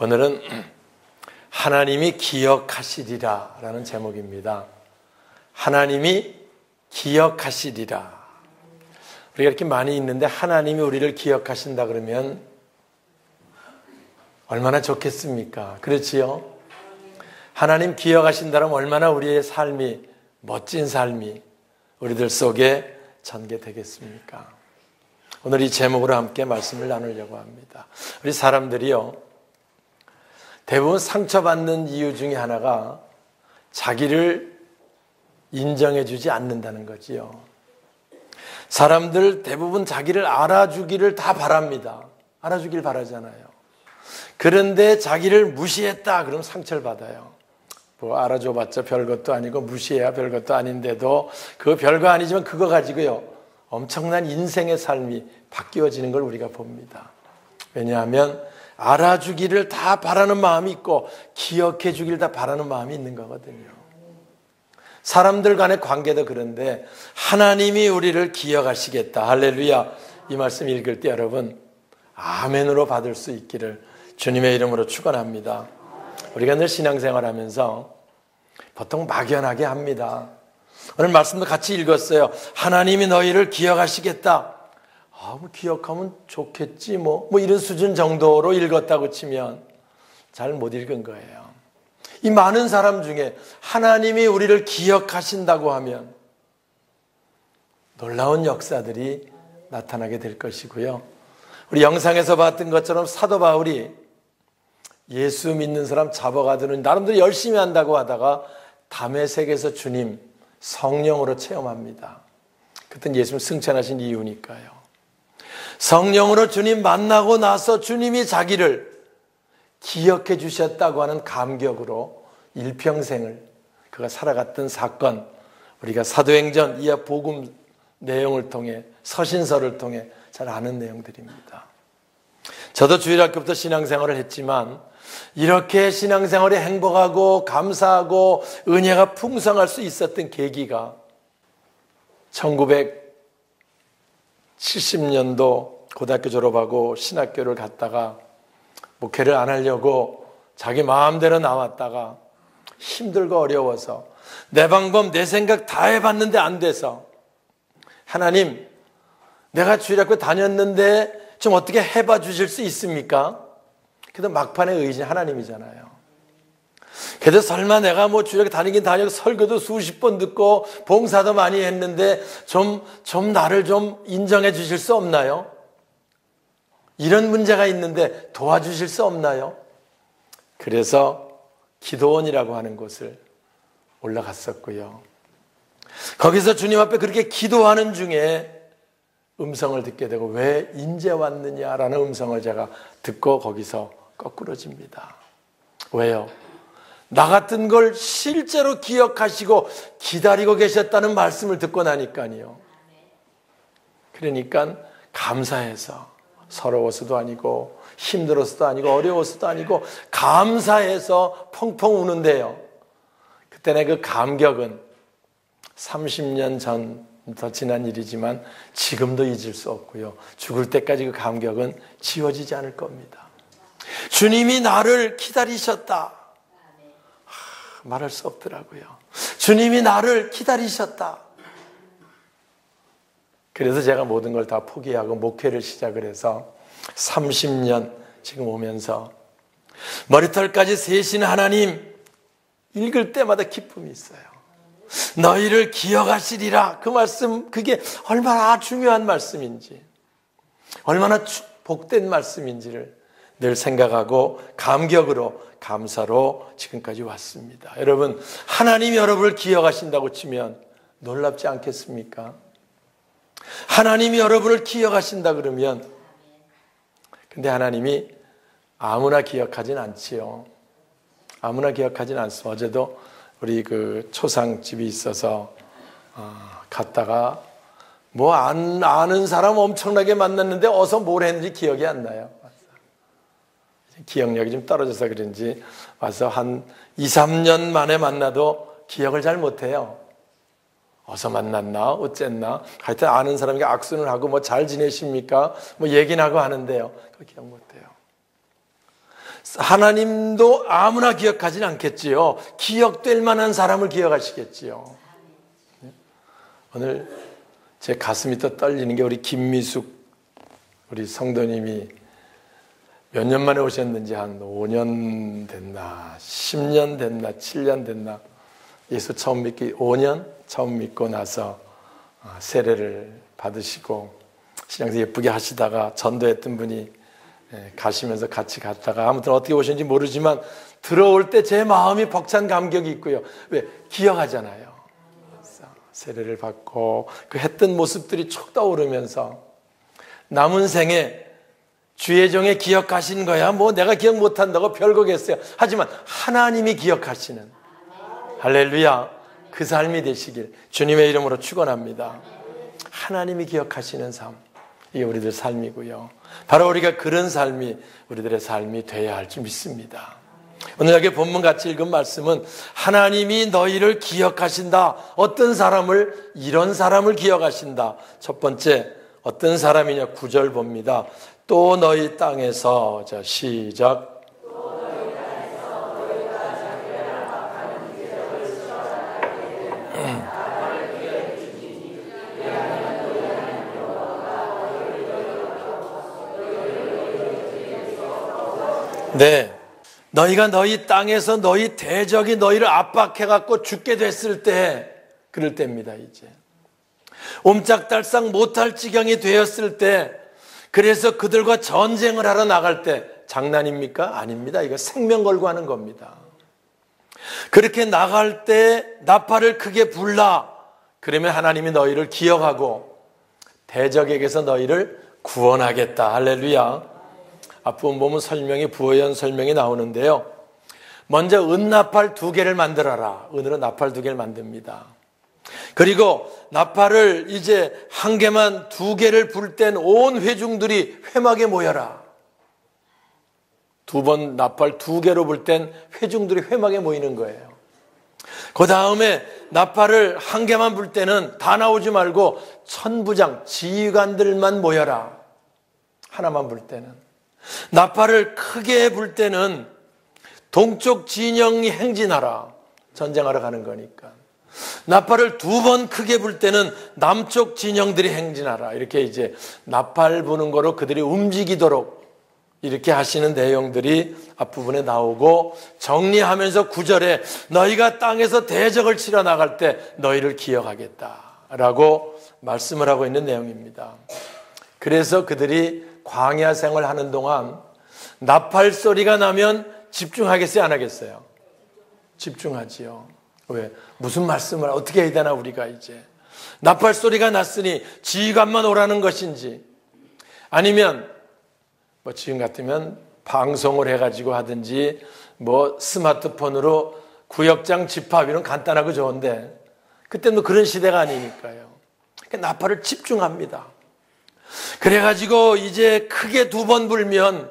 오늘은 하나님이 기억하시리라 라는 제목입니다. 하나님이 기억하시리라. 우리가 이렇게 많이 있는데 하나님이 우리를 기억하신다 그러면 얼마나 좋겠습니까? 그렇지요? 하나님 기억하신다면 얼마나 우리의 삶이, 멋진 삶이 우리들 속에 전개되겠습니까? 오늘 이 제목으로 함께 말씀을 나누려고 합니다. 우리 사람들이요, 대부분 상처받는 이유 중에 하나가 자기를 인정해주지 않는다는 거지요. 사람들 대부분 자기를 알아주기를 다 바랍니다. 알아주길 바라잖아요. 그런데 자기를 무시했다 그러면 상처를 받아요. 뭐 알아줘봤자 별것도 아니고 무시해야 별것도 아닌데도 그 별거 아니지만 그거 가지고요 엄청난 인생의 삶이 바뀌어지는 걸 우리가 봅니다. 왜냐하면 알아주기를 다 바라는 마음이 있고 기억해 주기를 다 바라는 마음이 있는 거거든요. 사람들 간의 관계도 그런데 하나님이 우리를 기억하시겠다. 할렐루야. 이 말씀 읽을 때 여러분 아멘으로 받을 수 있기를 주님의 이름으로 축원합니다. 우리가 늘 신앙생활하면서 보통 막연하게 합니다. 오늘 말씀도 같이 읽었어요. 하나님이 너희를 기억하시겠다. 뭐 기억하면 좋겠지 뭐 이런 수준 정도로 읽었다고 치면 잘 못 읽은 거예요. 이 많은 사람 중에 하나님이 우리를 기억하신다고 하면 놀라운 역사들이 나타나게 될 것이고요. 우리 영상에서 봤던 것처럼 사도 바울이 예수 믿는 사람 잡아가더니 나름대로 열심히 한다고 하다가 다메섹에서 주님 성령으로 체험합니다. 그땐 예수님 승천하신 이유니까요. 성령으로 주님 만나고 나서 주님이 자기를 기억해 주셨다고 하는 감격으로 일평생을 그가 살아갔던 사건, 우리가 사도행전 이하 복음 내용을 통해 서신서를 통해 잘 아는 내용들입니다. 저도 주일학교부터 신앙생활을 했지만 이렇게 신앙생활에 행복하고 감사하고 은혜가 풍성할 수 있었던 계기가 1970년도 고등학교 졸업하고 신학교를 갔다가 목회를 안 하려고 자기 마음대로 나왔다가 힘들고 어려워서 내 방법 내 생각 다 해봤는데 안 돼서 하나님 내가 주일학교 다녔는데 좀 어떻게 해봐 주실 수 있습니까? 그래도 막판에 의지 하나님이잖아요. 그래도 설마 내가 뭐 주일학교 다니긴 다니고 설교도 수십 번 듣고 봉사도 많이 했는데 좀 나를 좀 인정해 주실 수 없나요? 이런 문제가 있는데 도와주실 수 없나요? 그래서 기도원이라고 하는 곳을 올라갔었고요. 거기서 주님 앞에 그렇게 기도하는 중에 음성을 듣게 되고 왜 인제 왔느냐라는 음성을 제가 듣고 거기서 거꾸러집니다. 왜요? 나 같은 걸 실제로 기억하시고 기다리고 계셨다는 말씀을 듣고 나니까요. 그러니까 감사해서 서러워서도 아니고 힘들어서도 아니고 어려워서도 아니고 감사해서 펑펑 우는데요. 그때 내 그 감격은 30년 전 더 지난 일이지만 지금도 잊을 수 없고요. 죽을 때까지 그 감격은 지워지지 않을 겁니다. 주님이 나를 기다리셨다. 말할 수 없더라고요. 주님이 나를 기다리셨다. 그래서 제가 모든 걸 다 포기하고 목회를 시작을 해서 30년 지금 오면서 머리털까지 세신 하나님 읽을 때마다 기쁨이 있어요. 너희를 기억하시리라. 그 말씀 그게 얼마나 중요한 말씀인지 얼마나 복된 말씀인지를 늘 생각하고 감격으로 감사로 지금까지 왔습니다. 여러분 하나님이 여러분을 기억하신다고 치면 놀랍지 않겠습니까? 하나님이 여러분을 기억하신다 그러면 근데 하나님이 아무나 기억하진 않지요. 아무나 기억하진 않습니다. 어제도 우리 그 초상집이 있어서 갔다가 뭐 아는 사람 엄청나게 만났는데 어서 뭘 했는지 기억이 안 나요. 기억력이 좀 떨어져서 그런지 와서 한 2, 3년 만에 만나도 기억을 잘 못해요. 어서 만났나 어쨌나 하여튼 아는 사람에게 악수는 하고 뭐 잘 지내십니까 뭐 얘기는 하고 하는데요. 그거 기억 못해요. 하나님도 아무나 기억하지는 않겠지요. 기억될 만한 사람을 기억하시겠지요. 오늘 제 가슴이 또 떨리는 게 우리 김미숙 우리 성도님이 몇 년 만에 오셨는지 한 5년 됐나 10년 됐나 7년 됐나 예수 처음 믿기 5년 처음 믿고 나서 세례를 받으시고 신앙생활 예쁘게 하시다가 전도했던 분이 가시면서 같이 갔다가 아무튼 어떻게 오셨는지 모르지만 들어올 때 제 마음이 벅찬 감격이 있고요. 왜? 기억하잖아요. 세례를 받고 그 했던 모습들이 촉 떠오르면서 남은 생에 주의 종에 기억하신 거야 뭐 내가 기억 못한다고 별거겠어요. 하지만 하나님이 기억하시는 할렐루야 그 삶이 되시길 주님의 이름으로 축원합니다. 하나님이 기억하시는 삶 이게 우리들 삶이고요. 바로 우리가 그런 삶이 우리들의 삶이 되어야 할 줄 믿습니다. 오늘 여기 본문 같이 읽은 말씀은 하나님이 너희를 기억하신다. 어떤 사람을? 이런 사람을 기억하신다. 첫 번째 어떤 사람이냐 9절 봅니다. 또 너희 땅에서 자 시작 네, 너희가 너희 땅에서 너희 대적이 너희를 압박해갖고 죽게 됐을 때 그럴 때입니다. 이제 옴짝달싹 못할 지경이 되었을 때 그래서 그들과 전쟁을 하러 나갈 때 장난입니까? 아닙니다. 이거 생명 걸고 하는 겁니다. 그렇게 나갈 때 나팔을 크게 불라 그러면 하나님이 너희를 기억하고 대적에게서 너희를 구원하겠다. 할렐루야. 앞부분 보면 설명이 부어연 설명이 나오는데요. 먼저 은나팔 2개를 만들어라. 은으로 나팔 2개를 만듭니다. 그리고 나팔을 이제 1개만 2개를 불 땐 온 회중들이 회막에 모여라. 2번 나팔 2개로 불 땐 회중들이 회막에 모이는 거예요. 그 다음에 나팔을 1개만 불 때는 다 나오지 말고 천부장 지휘관들만 모여라. 하나만 불 때는. 나팔을 크게 불 때는 동쪽 진영이 행진하라. 전쟁하러 가는 거니까. 나팔을 2번 크게 불 때는 남쪽 진영들이 행진하라. 이렇게 이제 나팔 부는 거로 그들이 움직이도록 이렇게 하시는 내용들이 앞부분에 나오고 정리하면서 9절에 너희가 땅에서 대적을 치러 나갈 때 너희를 기억하겠다라고 말씀을 하고 있는 내용입니다. 그래서 그들이 광야 생활하는 동안 나팔 소리가 나면 집중하겠어요? 안 하겠어요? 집중하지요. 왜? 무슨 말씀을 어떻게 해야 되나 우리가 이제. 나팔 소리가 났으니 지휘관만 오라는 것인지 아니면 뭐 지금 같으면 방송을 해가지고 하든지 뭐 스마트폰으로 구역장 집합 이런 간단하고 좋은데 그때는 그런 시대가 아니니까요. 그러니까 나팔을 집중합니다. 그래가지고 이제 크게 2번 불면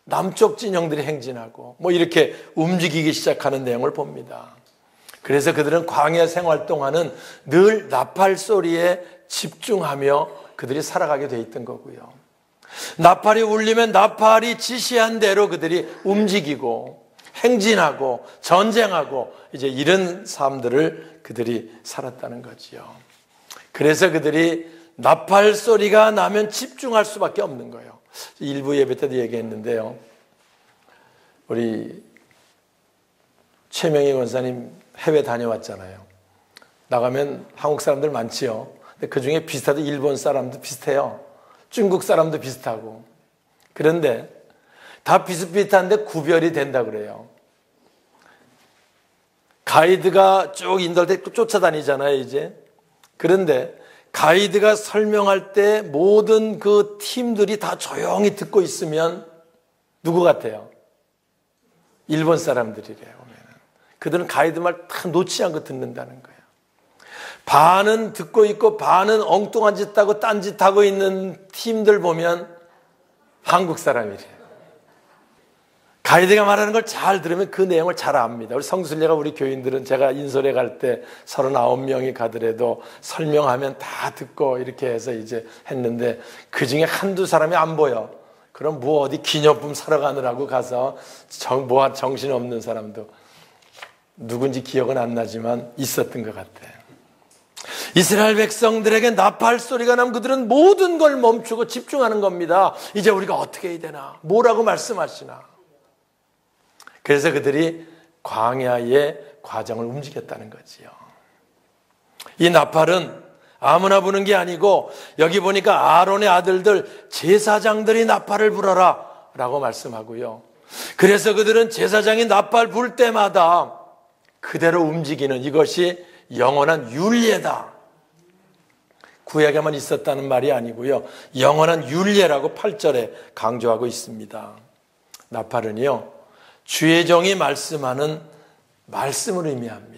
남쪽 진영들이 행진하고 뭐 이렇게 움직이기 시작하는 내용을 봅니다. 그래서 그들은 광야 생활 동안은 늘 나팔 소리에 집중하며 그들이 살아가게 돼 있던 거고요. 나팔이 울리면 나팔이 지시한 대로 그들이 움직이고 행진하고 전쟁하고 이제 이런 삶들을 그들이 살았다는 거지요. 그래서 그들이 나팔 소리가 나면 집중할 수밖에 없는 거예요. 일부 예배 때도 얘기했는데요. 우리 최명희 권사님 해외 다녀왔잖아요. 나가면 한국 사람들 많지요. 근데 그중에 비슷하도 일본 사람도 비슷해요. 중국 사람도 비슷하고. 그런데 다 비슷비슷한데 구별이 된다 그래요. 가이드가 쭉 인도할 때 쫓아다니잖아요, 이제. 그런데 가이드가 설명할 때 모든 그 팀들이 다 조용히 듣고 있으면 누구 같아요? 일본 사람들이래요. 그들은 가이드 말 다 놓지 않고 듣는다는 거예요. 반은 듣고 있고 반은 엉뚱한 짓 하고 딴짓 하고 있는 팀들 보면 한국 사람이래요. 가이드가 말하는 걸 잘 들으면 그 내용을 잘 압니다. 우리 성순례가 우리 교인들은 제가 인솔에 갈 때 39명이 가더라도 설명하면 다 듣고 이렇게 해서 이제 했는데 그 중에 한두 사람이 안 보여. 그럼 뭐 어디 기념품 사러 가느라고 가서 정신없는 사람도 누군지 기억은 안 나지만 있었던 것 같아요. 이스라엘 백성들에게 나팔 소리가 나면 그들은 모든 걸 멈추고 집중하는 겁니다. 이제 우리가 어떻게 해야 되나? 뭐라고 말씀하시나? 그래서 그들이 광야의 과정을 움직였다는 거지요. 이 나팔은 아무나 부는 게 아니고 여기 보니까 아론의 아들들 제사장들이 나팔을 불어라 라고 말씀하고요. 그래서 그들은 제사장이 나팔 불 때마다 그대로 움직이는 이것이 영원한 율례다. 구약에만 있었다는 말이 아니고요. 영원한 율례라고 8절에 강조하고 있습니다. 나팔은요, 주의 종이 말씀하는 말씀을 의미합니다.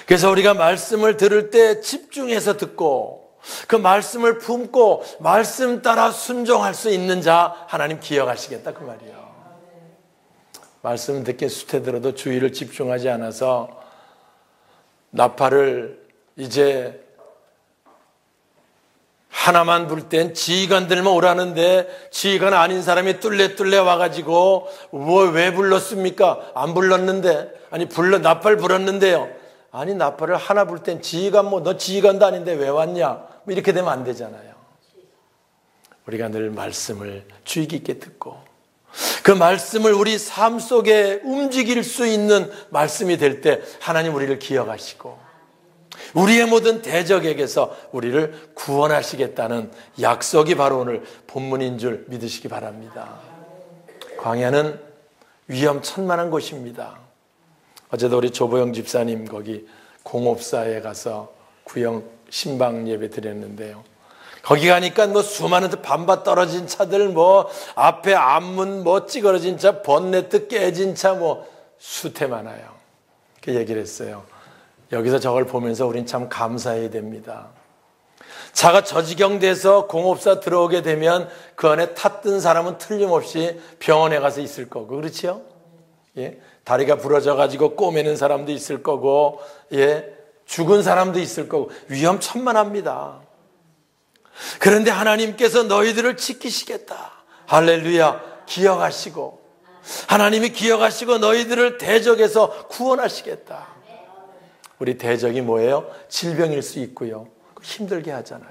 그래서 우리가 말씀을 들을 때 집중해서 듣고 그 말씀을 품고 말씀 따라 순종할 수 있는 자 하나님 기억하시겠다 그 말이에요. 말씀을 듣기에 숱해 들어도 주의를 집중하지 않아서 나팔을 이제 하나만 불 땐 지휘관들만 오라는데 지휘관 아닌 사람이 뚫레 와가지고 왜 불렀습니까? 안 불렀는데. 아니 나팔 불었는데요. 아니 나팔을 하나 불 땐 지휘관 너 지휘관도 아닌데 왜 왔냐? 이렇게 되면 안 되잖아요. 우리가 늘 말씀을 주의 깊게 듣고 그 말씀을 우리 삶 속에 움직일 수 있는 말씀이 될 때 하나님 우리를 기억하시고 우리의 모든 대적에게서 우리를 구원하시겠다는 약속이 바로 오늘 본문인 줄 믿으시기 바랍니다. 광야는 위험천만한 곳입니다. 어제도 우리 조보영 집사님 거기 공업사에 가서 구형 신방 예배 드렸는데요. 거기 가니까 수많은 반바 떨어진 차들 앞에 앞문 찌그러진 차 번네트 깨진 차 수태 많아요. 그 얘기를 했어요. 여기서 저걸 보면서 우린 참 감사해야 됩니다. 차가 저지경 돼서 공업사 들어오게 되면 그 안에 탔던 사람은 틀림없이 병원에 가서 있을 거고, 그렇지요? 예, 다리가 부러져 가지고 꼬매는 사람도 있을 거고, 예, 죽은 사람도 있을 거고 위험천만합니다. 그런데 하나님께서 너희들을 지키시겠다. 할렐루야. 기억하시고 하나님이 기억하시고 너희들을 대적에서 구원하시겠다. 우리 대적이 뭐예요? 질병일 수 있고요. 힘들게 하잖아요.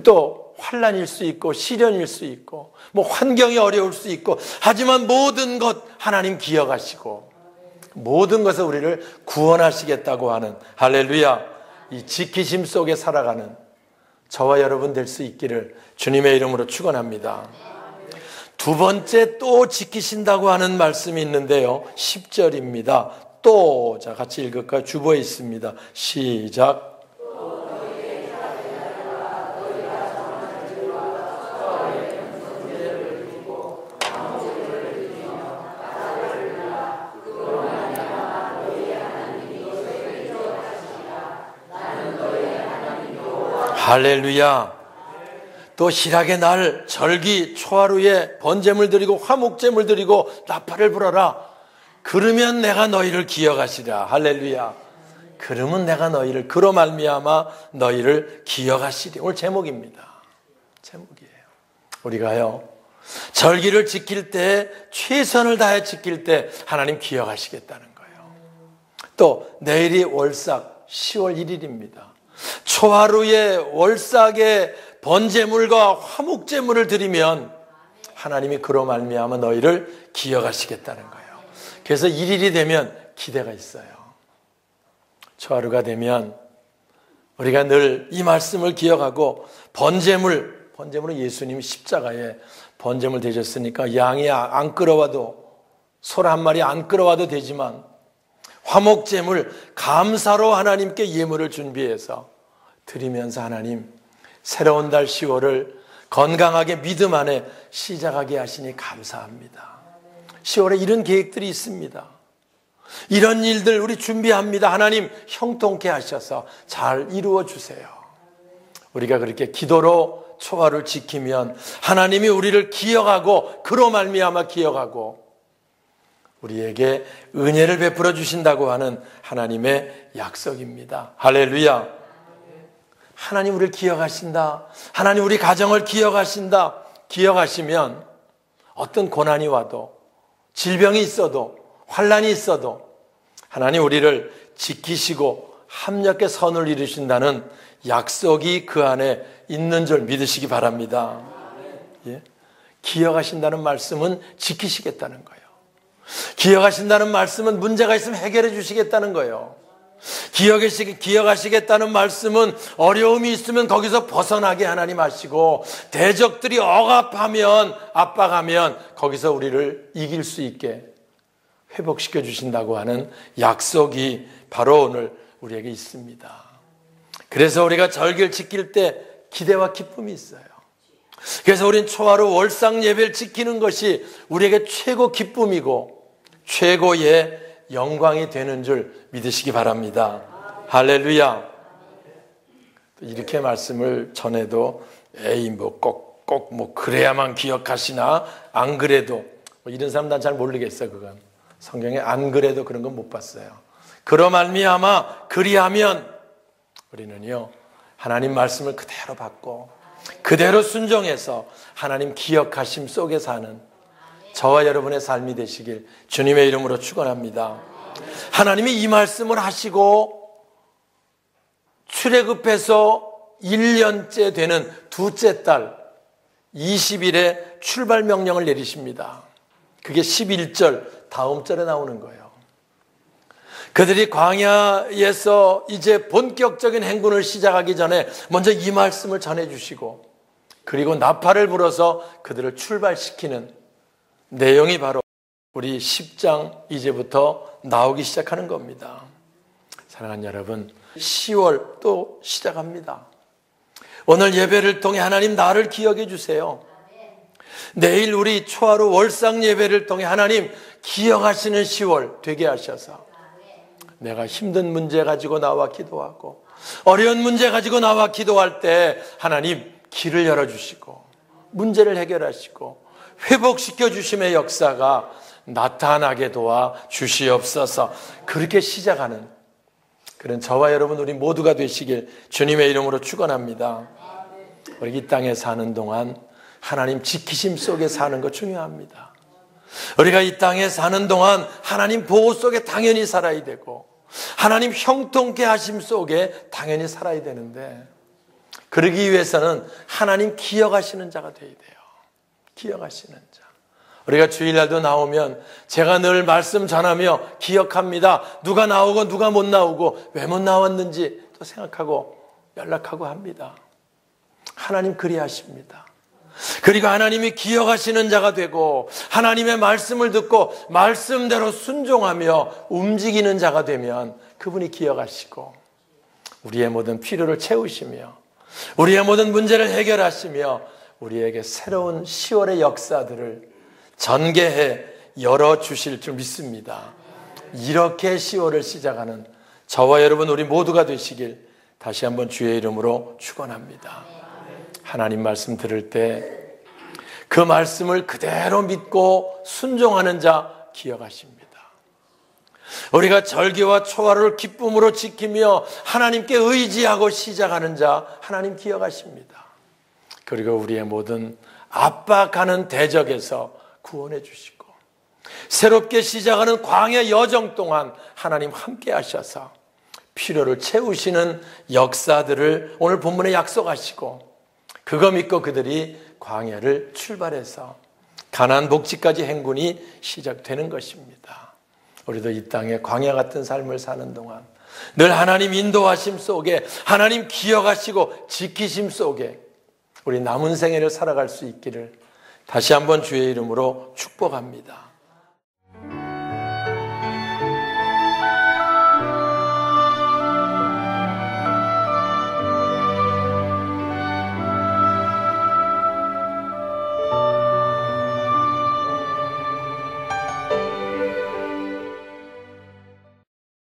또 환난일 수 있고 시련일 수 있고 환경이 어려울 수 있고 하지만 모든 것 하나님 기억하시고 모든 것을 우리를 구원하시겠다고 하는 할렐루야. 이 지키심 속에 살아가는 저와 여러분 될 수 있기를 주님의 이름으로 축원합니다. 두 번째 또 지키신다고 하는 말씀이 있는데요. 10절입니다. 또, 자, 같이 읽을까요? 주보에 있습니다. 시작. 할렐루야. 또 희락의 날 절기 초하루에 번제물 드리고 화목제물 드리고 나팔을 불어라. 그러면 내가 너희를 기억하시라. 할렐루야. 그러면 내가 너희를 그로 말미암아 너희를 기억하시리. 오늘 제목입니다. 제목이에요. 우리가요 절기를 지킬 때 최선을 다해 지킬 때 하나님 기억하시겠다는 거예요. 또 내일이 월삭 10월 1일입니다. 초하루에 월삭의 번제물과 화목제물을 드리면 하나님이 그로 말미암아 너희를 기억하시겠다는 거예요. 그래서 1일이 되면 기대가 있어요. 초하루가 되면 우리가 늘 이 말씀을 기억하고 번제물은 예수님이 십자가에 번제물 되셨으니까 양이 안 끌어와도 소라 한 마리 안 끌어와도 되지만 화목제물 감사로 하나님께 예물을 준비해서 드리면서 하나님 새로운 달 10월을 건강하게 믿음 안에 시작하게 하시니 감사합니다. 10월에 이런 계획들이 있습니다. 이런 일들 우리 준비합니다. 하나님 형통케 하셔서 잘 이루어 주세요. 우리가 그렇게 기도로 초하루를 지키면 하나님이 우리를 기억하고 그로 말미암아 기억하고 우리에게 은혜를 베풀어 주신다고 하는 하나님의 약속입니다. 할렐루야. 하나님 우리를 기억하신다. 하나님 우리 가정을 기억하신다. 기억하시면 어떤 고난이 와도, 질병이 있어도, 환난이 있어도 하나님 우리를 지키시고 합력의 선을 이루신다는 약속이 그 안에 있는 줄 믿으시기 바랍니다. 예? 기억하신다는 말씀은 지키시겠다는 거예요. 기억하신다는 말씀은 문제가 있으면 해결해 주시겠다는 거예요. 기억하시겠다는 말씀은 어려움이 있으면 거기서 벗어나게 하나님 하시고, 대적들이 억압하면, 압박하면 거기서 우리를 이길 수 있게 회복시켜 주신다고 하는 약속이 바로 오늘 우리에게 있습니다. 그래서 우리가 절기를 지킬 때 기대와 기쁨이 있어요. 그래서 우린 초하루 월상 예배를 지키는 것이 우리에게 최고 기쁨이고 최고의 영광이 되는 줄 믿으시기 바랍니다. 할렐루야. 이렇게 말씀을 전해도 꼭 그래야만 기억하시나, 안 그래도 이런 사람 난 잘 모르겠어요. 그건 성경에 안 그래도 그런 건 못 봤어요. 그러 말미암아 그리하면 우리는요 하나님 말씀을 그대로 받고 그대로 순종해서 하나님 기억하심 속에 사는 저와 여러분의 삶이 되시길 주님의 이름으로 축원합니다. 하나님이 이 말씀을 하시고 출애굽해서 1년째 되는 둘째 달 20일에 출발 명령을 내리십니다. 그게 11절 다음 절에 나오는 거예요. 그들이 광야에서 이제 본격적인 행군을 시작하기 전에 먼저 이 말씀을 전해주시고, 그리고 나팔을 불어서 그들을 출발시키는 내용이 바로 우리 10장 이제부터 나오기 시작하는 겁니다. 사랑하는 여러분, 10월 또 시작합니다. 오늘 예배를 통해 하나님 나를 기억해 주세요. 내일 우리 초하루 월상 예배를 통해 하나님 기억하시는 10월 되게 하셔서 내가 힘든 문제 가지고 나와 기도하고 어려운 문제 가지고 나와 기도할 때 하나님 길을 열어주시고 문제를 해결하시고 회복시켜 주심의 역사가 나타나게 도와 주시옵소서. 그렇게 시작하는 그런 저와 여러분 우리 모두가 되시길 주님의 이름으로 축원합니다. 우리 이 땅에 사는 동안 하나님 지키심 속에 사는 거 중요합니다. 우리가 이 땅에 사는 동안 하나님 보호 속에 당연히 살아야 되고 하나님 형통케 하심 속에 당연히 살아야 되는데, 그러기 위해서는 하나님 기억하시는 자가 되어야 돼요. 기억하시는 자. 우리가 주일날도 나오면 제가 늘 말씀 전하며 기억합니다. 누가 나오고 누가 못 나오고 왜 못 나왔는지 또 생각하고 연락하고 합니다. 하나님 그리하십니다. 그리고 하나님이 기억하시는 자가 되고 하나님의 말씀을 듣고 말씀대로 순종하며 움직이는 자가 되면 그분이 기억하시고 우리의 모든 필요를 채우시며 우리의 모든 문제를 해결하시며 우리에게 새로운 10월의 역사들을 전개해 열어주실 줄 믿습니다. 이렇게 10월을 시작하는 저와 여러분 우리 모두가 되시길 다시 한번 주의 이름으로 축원합니다. 하나님 말씀 들을 때 그 말씀을 그대로 믿고 순종하는 자 기억하십니다. 우리가 절기와 초하루를 기쁨으로 지키며 하나님께 의지하고 시작하는 자 하나님 기억하십니다. 그리고 우리의 모든 압박하는 대적에서 구원해 주시고 새롭게 시작하는 광야 여정 동안 하나님 함께 하셔서 필요를 채우시는 역사들을 오늘 본문에 약속하시고 그거 믿고 그들이 광야를 출발해서 가나안 복지까지 행군이 시작되는 것입니다. 우리도 이 땅에 광야 같은 삶을 사는 동안 늘 하나님 인도하심 속에 하나님 기억하시고 지키심 속에 우리 남은 생애를 살아갈 수 있기를 다시 한번 주의 이름으로 축복합니다.